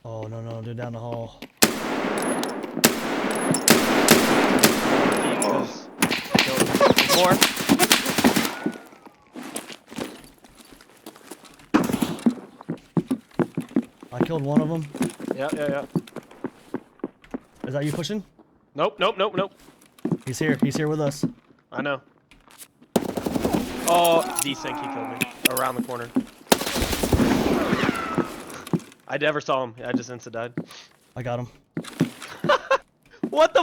Oh, no, they're down the hall. More. I killed one of them. Yeah. Is that you pushing? Nope. He's here with us. I know. Oh, desync, he killed me. Around the corner. I never saw him. I just insta died. I got him. What the